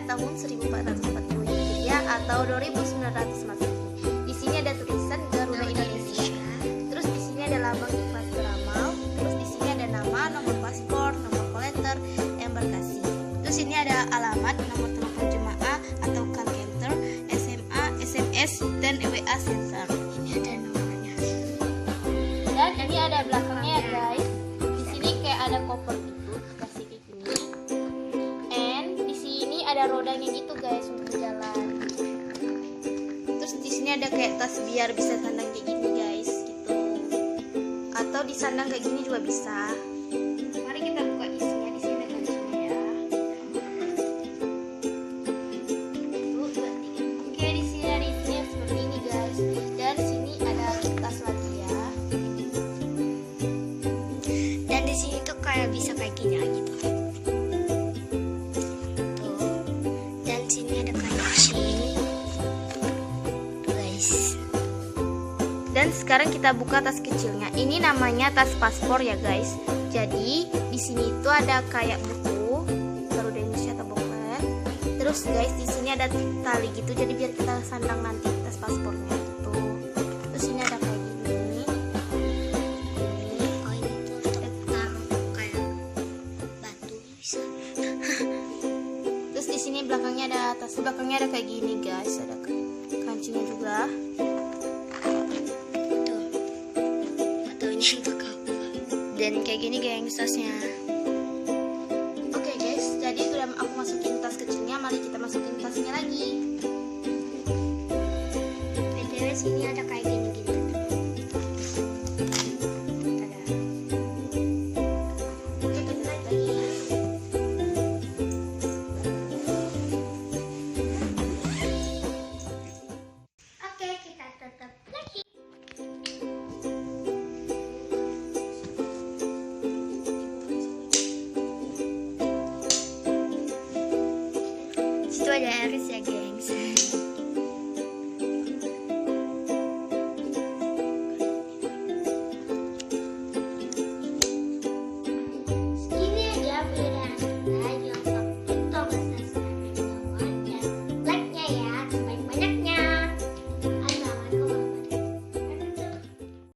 tahun 1440 Hijriah atau 2900 Masehi. Di sini ada tulisan Garuda Indonesia. Terus di sini ada lambang iklan beramal. Terus di sini ada nama, nomor paspor, nomor kolektor, embarkasi. Terus ini ada alamat, nomor telepon jemaah atau call center, SMA, SMS, dan WA center. Ini ada nomornya. Dan ini ada belakangnya ya guys. Di sini kayak ada koper gitu, kasih kayak gini. And di sini ada rodanya gitu guys untuk jalan. Terus di sini ada kayak tas biar bisa sandang kayak gini guys, gitu. Atau disandang kayak gini juga bisa. Mari kita buka isinya. Di sini ada kuncinya ya. Oke, di sini ada isinya seperti ini guys. Dan di sini ada tas lagi ya. Dan di sini tuh kayak bisa kayak gini gitu. Tuh. Dan sini ada kancing. Tuh guys. Dan sekarang kita buka tas kecilnya. Ini namanya tas paspor ya guys. Jadi di sini itu ada kayak buku Garuda Indonesia atau boklet. Terus guys di sini ada tali gitu. Jadi biar kita sandang nanti tas paspornya gitu. Terus ini ada kayak gini. Oh ini tuh untuk taruh kayak batu bisa. Terus di sini belakangnya ada tas belakangnya ada kayak gini guys. Ada kancingnya juga. Tuh. Atau ini untuk apa? Dan kayak gini geng tasnya. Oke guys, jadi udah aku masukin tas kecilnya. Mari kita masukin tasnya lagi. BTW sini ada kayak gini gitu. Ada. Oke, kita naik lagi. Oke, kita tutup lagi. Situ ada Aris ya, gengs.